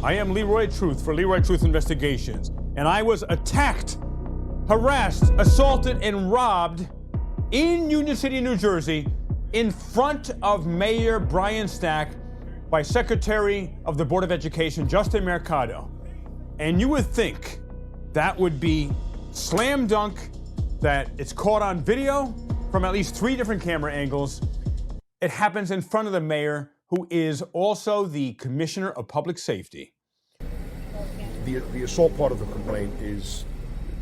I am Leroy Truth for Leroy Truth Investigations, and I was attacked, harassed, assaulted, and robbed in Union City, New Jersey, in front of Mayor Brian Stack by Secretary of the Board of Education, Justin Mercado. And you would think that would be slam dunk, that it's caught on video from at least 3 different camera angles. It happens in front of the mayor, who is also the Commissioner of Public Safety. The assault part of the complaint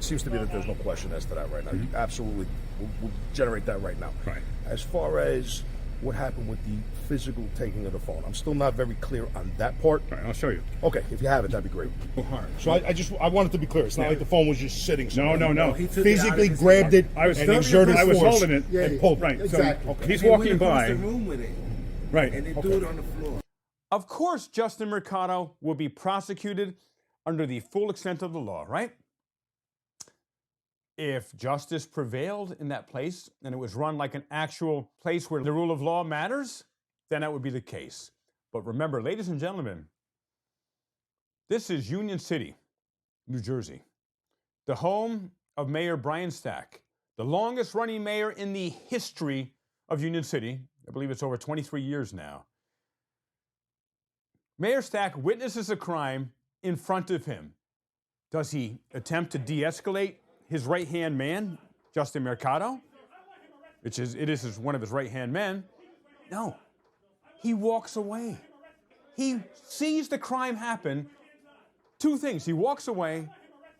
seems to be that there's no question as to that right now. You absolutely will generate that right now. Right. As far as what happened with the physical taking of the phone, I'm still not very clear on that part. All right, I'll show you. Okay, if you have it, that'd be great. So I wanted to be clear. It's not like the phone was just sitting somewhere. No. He physically grabbed it and exerted force. I was holding it and pulled it. Right. Exactly. So he's walking by. The room with it. Right. And they do it on the floor. Of course, Justin Mercado will be prosecuted under the full extent of the law, right? If justice prevailed in that place and it was run like an actual place where the rule of law matters, then that would be the case. But remember, ladies and gentlemen, this is Union City, New Jersey, the home of Mayor Brian Stack, the longest running mayor in the history of Union City. I believe it's over 23 years now. Mayor Stack witnesses a crime in front of him. Does he attempt to de-escalate his right-hand man, Justin Mercado, it is one of his right-hand men? No. He walks away. He sees the crime happen. 2 things. He walks away,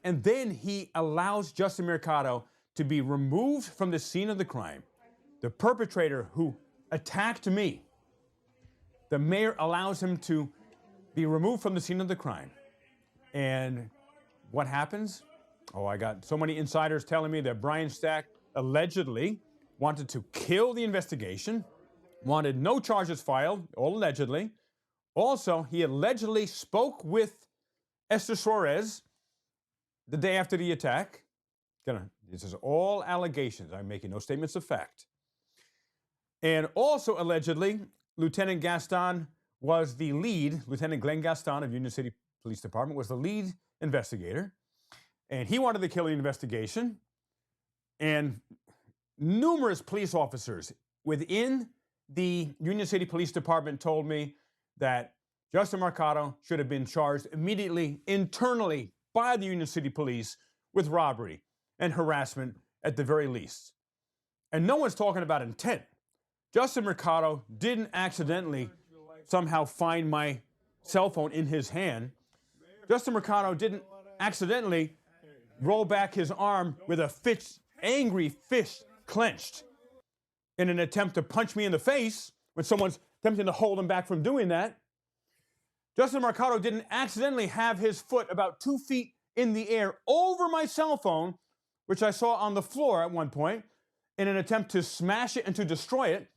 and then he allows Justin Mercado to be removed from the scene of the crime. The perpetrator who attacked me, the mayor allows him to be removed from the scene of the crime. And what happens? Oh, I got so many insiders telling me that Brian Stack allegedly wanted to kill the investigation, wanted no charges filed, all allegedly. Also, he allegedly spoke with Esther Suarez the day after the attack. This is all allegations. I'm making no statements of fact. And also, allegedly, Lieutenant Gaston was the lead, Lieutenant Glenn Gaston of Union City Police Department was the lead investigator. And he wanted to kill the investigation. And numerous police officers within the Union City Police Department told me that Justin Mercado should have been charged immediately, internally, by the Union City Police with robbery and harassment at the very least. And no one's talking about intent. Justin Mercado didn't accidentally somehow find my cell phone in his hand. Justin Mercado didn't accidentally roll back his arm with a angry fist clenched in an attempt to punch me in the face when someone's attempting to hold him back from doing that. Justin Mercado didn't accidentally have his foot about 2 feet in the air over my cell phone, which I saw on the floor at one point, in an attempt to smash it and to destroy it,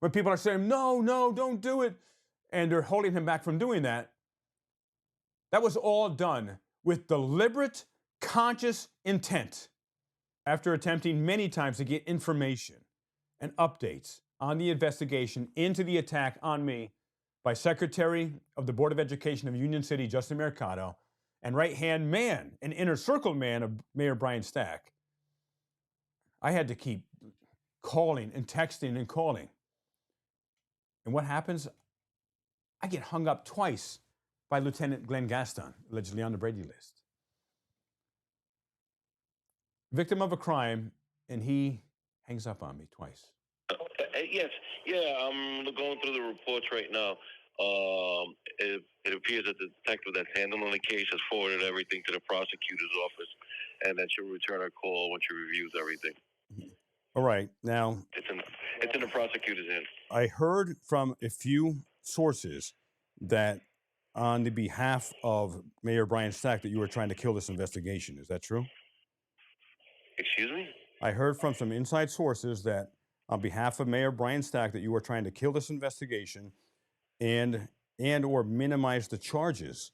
when people are saying, no, don't do it, and they're holding him back from doing that. That was all done with deliberate, conscious intent. After attempting many times to get information and updates on the investigation into the attack on me by Secretary of the Board of Education of Union City, Justin Mercado, and right-hand man, an inner circle man of Mayor Brian Stack, I had to keep calling and texting and calling. And what happens? I get hung up twice by Lieutenant Glenn Gaston, allegedly on the Brady list. Victim of a crime, and he hangs up on me twice. Yes, yeah, I'm going through the reports right now. It appears that the detective that's handling the case has forwarded everything to the prosecutor's office, and that she'll return her call when she reviews everything. All right, now it's in the prosecutor's hands. I heard from a few sources that on the behalf of Mayor Brian Stack that you were trying to kill this investigation. Is that true? Excuse me? I heard from some inside sources that on behalf of Mayor Brian Stack that you were trying to kill this investigation and or minimize the charges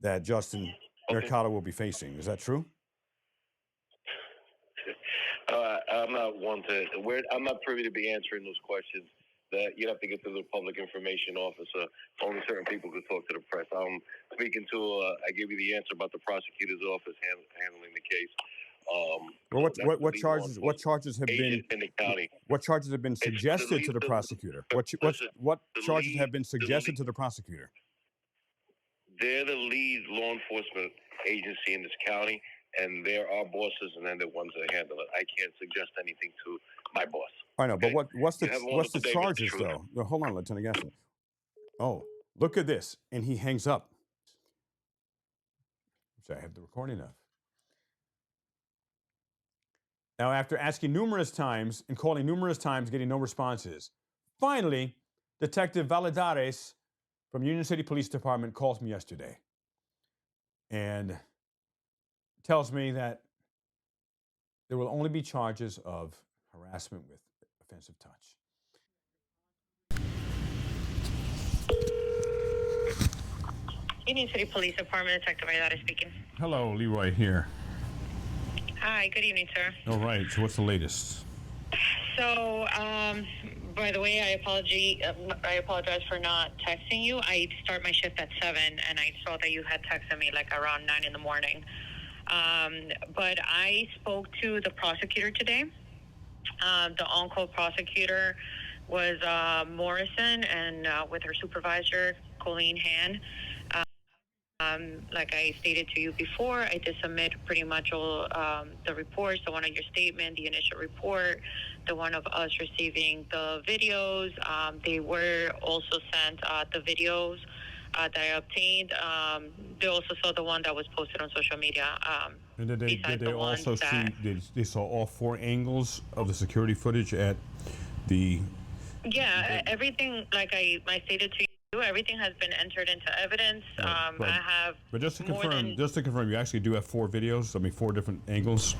that Justin Mercado will be facing. Is that true? I'm not privy to be answering those questions. That you'd have to get to the public information officer. Only certain people could talk to the press. I'm speaking to, I gave you the answer about the prosecutor's office handling the case. Well, that's the what lead charges? law What charges have been? agent in the county. What charges have been It's the suggested lead, to the prosecutor? listen, What the charges have lead, been suggested to the prosecutor? They're the lead law enforcement agency in this county, and they're our bosses, and they're the ones that handle it. I can't suggest anything to my boss. I know, Okay? but what's the You have a what's the wonderful day, Mr. charges Truth. though? No, hold on, Lieutenant Gaston. Oh, look at this, and he hangs up. Which I have the recording of. Now, after asking numerous times and calling numerous times, getting no responses, finally, Detective Valadares from Union City Police Department calls me yesterday and tells me that there will only be charges of harassment with offensive touch. Union City Police Department, Detective Valadares speaking. Hello, Leroy here. Hi, good evening, sir. All right, so what's the latest? So, by the way, I apologize for not texting you. I start my shift at 7, and I saw that you had texted me like around 9 in the morning. But I spoke to the prosecutor today. The on-call prosecutor was Morrison, and with her supervisor, Colleen Han. Like I stated to you before, I did submit pretty much all the reports, the one on your statement, the initial report, the one of us receiving the videos. They were also sent the videos that I obtained. They also saw the one that was posted on social media. And did they also see, they saw all 4 angles of the security footage at the... Yeah, everything, like I stated to you, everything has been entered into evidence. I have. But just to confirm, you actually do have 4 videos. I mean, 4 different angles.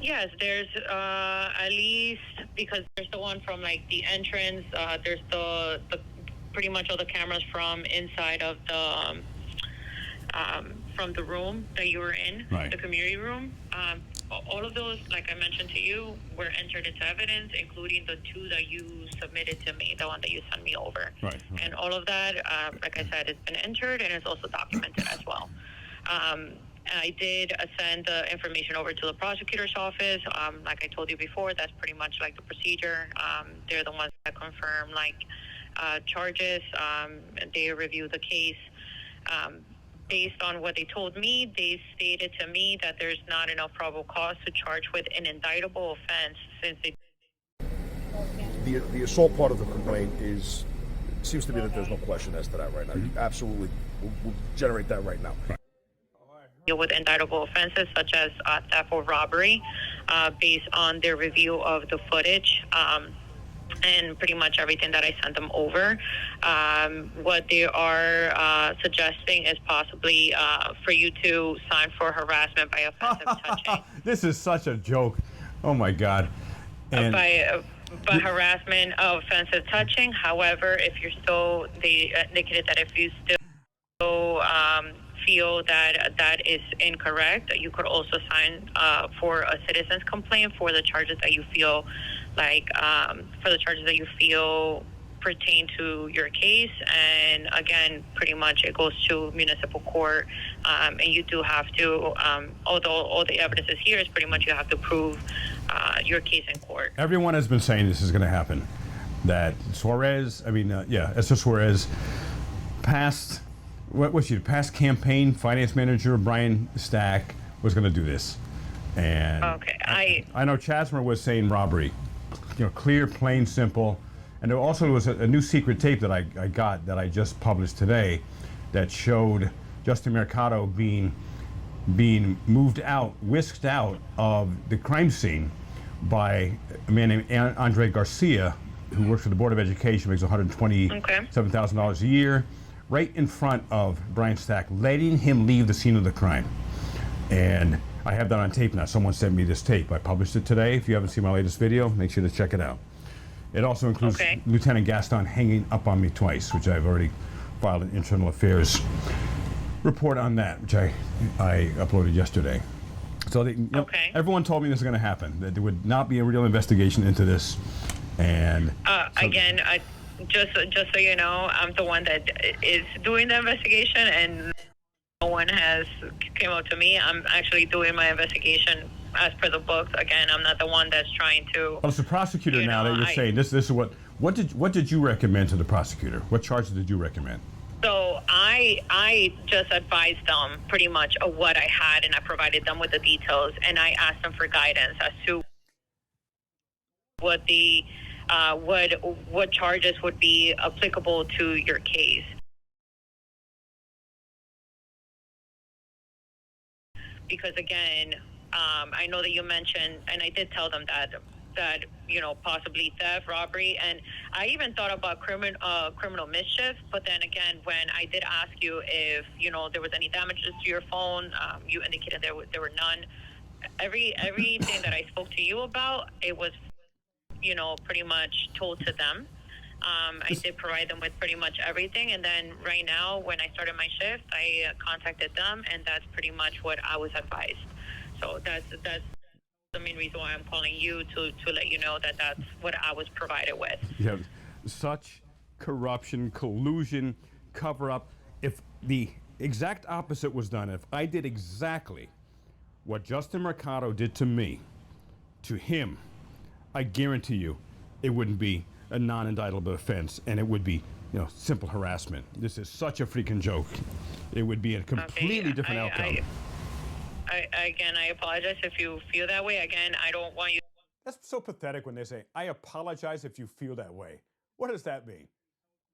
Yes, there's at least, because there's the one from like the entrance. There's the pretty much all the cameras from inside of the from the room that you were in, right. The community room. All of those, like I mentioned to you, were entered into evidence, including the 2 that you submitted to me, the one that you sent me over. Right. And all of that, like I said, it's been entered and it's also documented as well. I did send the information over to the prosecutor's office. Like I told you before, that's pretty much like the procedure. They're the ones that confirm like charges. They review the case. Based on what they told me, they stated to me that there's not enough probable cause to charge with an indictable offense since they... The assault part of the complaint seems to be that there's no question as to that right now. You absolutely will generate that right now. Deal with indictable offenses such as theft or robbery based on their review of the footage. And pretty much everything that I sent them over. What they are suggesting is possibly for you to sign for harassment by offensive touching. This is such a joke. Oh my God. And By harassment of offensive touching. However, if you're still, they indicated that if you still feel that that is incorrect, you could also sign for a citizen's complaint for the charges that you feel pertain to your case. And again, pretty much it goes to municipal court, and you do have to, although all the evidence is here, is pretty much you have to prove your case in court. everyone has been saying this is going to happen. That Esther Suarez, past campaign finance manager Brian Stack was going to do this. And Okay, I know Chazmeer was saying robbery. Clear, plain, simple. And there also was a new secret tape that I got that I just published today that showed Justin Mercado being whisked out of the crime scene by a man named Andre Garcia, who works for the Board of Education, makes $127,000 a year, right in front of Brian Stack, letting him leave the scene of the crime. And I have that on tape now. Someone sent me this tape. I published it today. If you haven't seen my latest video, make sure to check it out. It also includes Lieutenant Gaston hanging up on me twice, which I've already filed an internal affairs report on that, which I uploaded yesterday. So everyone told me this was going to happen, that there would not be a real investigation into this. And just so you know, I'm the one that is doing the investigation, and no one has came up to me. I'm actually doing my investigation as per the books. Again, I'm not the one that's trying to. Well, as a prosecutor you now know, that you're saying this is what did you recommend to the prosecutor? What charges did you recommend? So I just advised them pretty much of what I had, and I provided them with the details, and I asked them for guidance as to what the what charges would be applicable to your case. Because again, I know that you mentioned, and I did tell them that you know, possibly theft, robbery, and I even thought about criminal mischief. But then again, when I did ask you if you know there was any damages to your phone, you indicated there were none. Everything that I spoke to you about, it was, you know, pretty much told to them. I did provide them with pretty much everything, and then right now, when I started my shift, I contacted them, and that's pretty much what I was advised. So that's the main reason why I'm calling you to let you know that that's what I was provided with. Yeah, such corruption, collusion, cover up. If the exact opposite was done, if I did exactly what Justin Mercado did to me, to him, I guarantee you, it wouldn't be a non-indictable offense, and it would be, you know, simple harassment. This is such a freaking joke. It would be a completely different outcome. Again, I apologize if you feel that way. Again, I don't want you That's so pathetic when they say, "I apologize if you feel that way." What does that mean?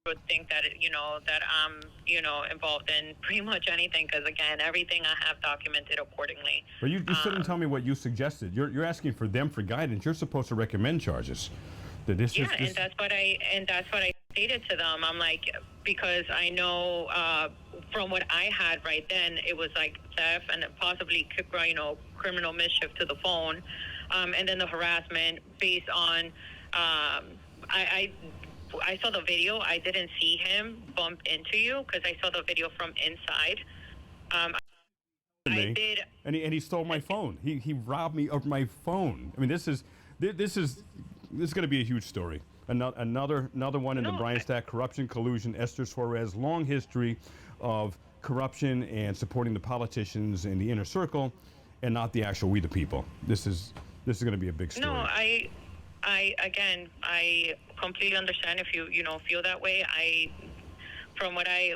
to think that, you know, that I'm, you know, involved in pretty much anything, because again, everything I have documented accordingly. But you shouldn't tell me what you suggested. You're asking for them for guidance. You're supposed to recommend charges. That this Yeah, is, and that's what I stated to them. I'm like, because I know from what I had right then, it was like theft and possibly, you know, criminal mischief to the phone, and then the harassment based on I saw the video. I didn't see him bump into you because I saw the video from inside. I did, and he stole my phone. He robbed me of my phone. I mean, this is going to be a huge story. Another one in the Bryant Stack: corruption, collusion. Esther Suarez, long history of corruption and supporting the politicians in the inner circle, and not the actual we the people. This is going to be a big story. No, I completely understand if you know, feel that way. From what I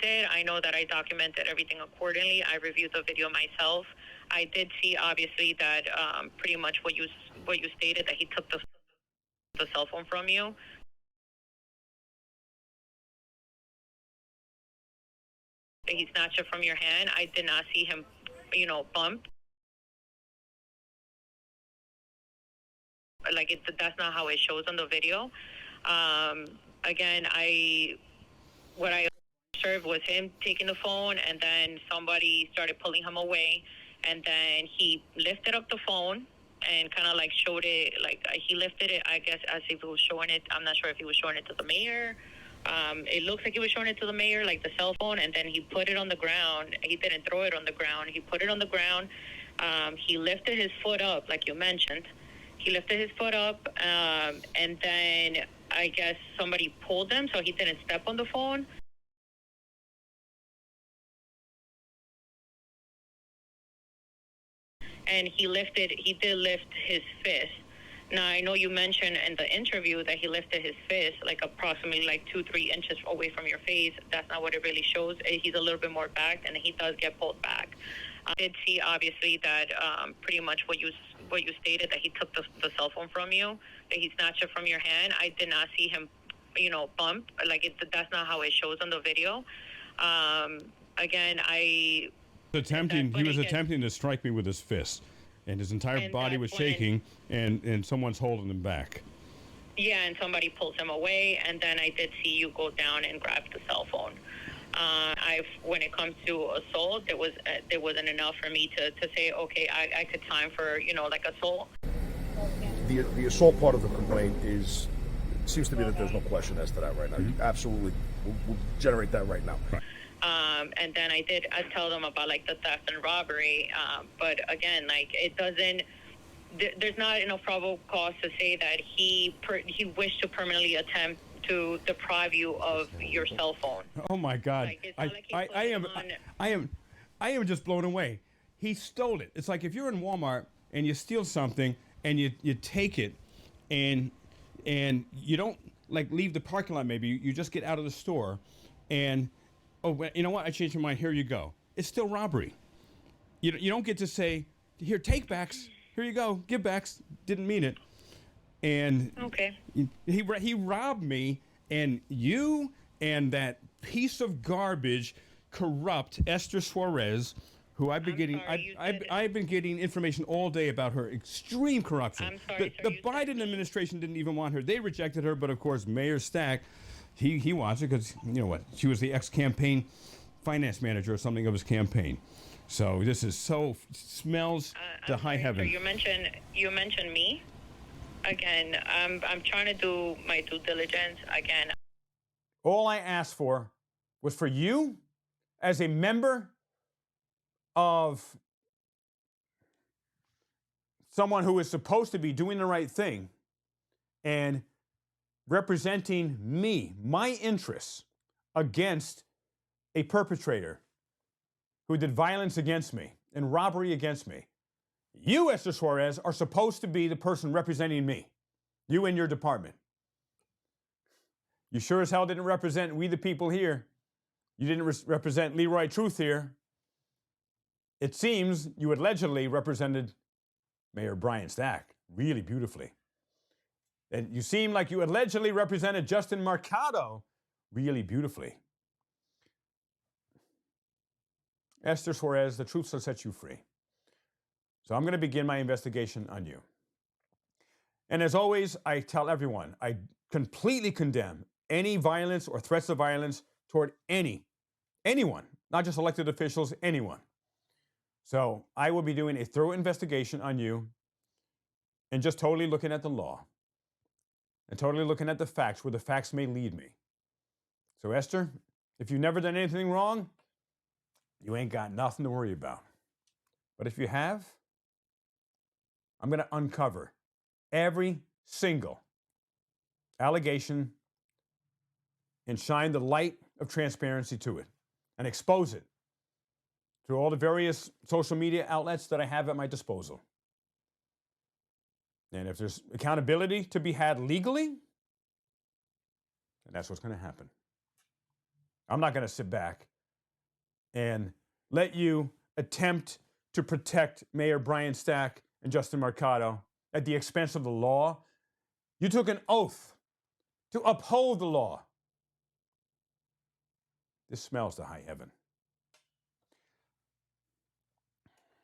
did, I know that I documented everything accordingly. I reviewed the video myself. I did see, obviously, that pretty much what you stated, that he took the cell phone from you. He snatched it from your hand. I did not see him, you know, bump. Like, that's not how it shows on the video. Again, what I observed was him taking the phone, and then somebody started pulling him away, and then he lifted up the phone and kind of like showed it, like he lifted it, I guess, as if he was showing it. I'm not sure if he was showing it to the mayor. It looks like he was showing it to the mayor, like the cell phone, and then he put it on the ground. He didn't throw it on the ground. He put it on the ground. He lifted his foot up, like you mentioned. He lifted his foot up, and then I guess somebody pulled him, so he didn't step on the phone. And he did lift his fist. Now, I know you mentioned in the interview that he lifted his fist like approximately like 2-3 inches away from your face. That's not what it really shows. He's a little bit more back, and he does get pulled back. I did see, obviously, that pretty much what you stated, that he took the cell phone from you, that he snatched it from your hand. I did not see him, you know, bump. Like, that's not how it shows on the video. Again, he was attempting to strike me with his fist, and his entire body was shaking, and someone's holding him back. Yeah, and somebody pulls him away, and then I did see you go down and grab the cell phone. When it comes to assault, there wasn't enough for me to say, okay, I could time for, you know, like assault. The assault part of the complaint is, it seems to me that there's no question as to that right now. You absolutely, we'll generate that right now. Right. And then I tell them about like the theft and robbery, but again, like, it doesn't, there's not enough probable cause to say that he wished to permanently attempt to deprive you of your cell phone. Oh my God! Like, it's not like he put it on- I am just blown away. He stole it. It's like if you're in Walmart and you steal something and you take it, and you don't like leave the parking lot. Maybe you just get out of the store, and you know what? I changed my mind. Here you go. It's still robbery. You don't get to say, here, take backs. Here you go, give backs. Didn't mean it. And Okay. he robbed me, and you and that piece of garbage, corrupt Esther Suarez, who I've been getting. I've been getting information all day about her extreme corruption. I'm sorry, sir, The you said Biden me. administration didn't even want her. They rejected her, but of course Mayor Stack, he wants her because you know what? She was the ex-campaign finance manager or something of his campaign. So this is smells to I'm high sorry, heaven. sir, you mentioned me. Again, I'm trying to do my due diligence. Again, All I asked for was for you, as a member of someone who is supposed to be doing the right thing and representing me, my interests, against a perpetrator who did violence against me and robbery against me. You, Esther Suarez, are supposed to be the person representing me, you and your department. You sure as hell didn't represent we the people here. You didn't represent Leroy Truth here. It seems you allegedly represented Mayor Brian Stack really beautifully. And you seem like you allegedly represented Justin Mercado really beautifully. Esther Suarez, the truth shall set you free. So I'm going to begin my investigation on you. And as always, I tell everyone, I completely condemn any violence or threats of violence toward anyone, not just elected officials, anyone. So I will be doing a thorough investigation on you and just totally looking at the law and totally looking at the facts where the facts may lead me. So Esther, if you've never done anything wrong, you ain't got nothing to worry about. But if you have, I'm going to uncover every single allegation and shine the light of transparency to it and expose it through all the various social media outlets that I have at my disposal. And if there's accountability to be had legally, then that's what's going to happen. I'm not going to sit back and let you attempt to protect Mayor Brian Stack and Justin Mercado at the expense of the law. You took an oath to uphold the law. This smells to high heaven.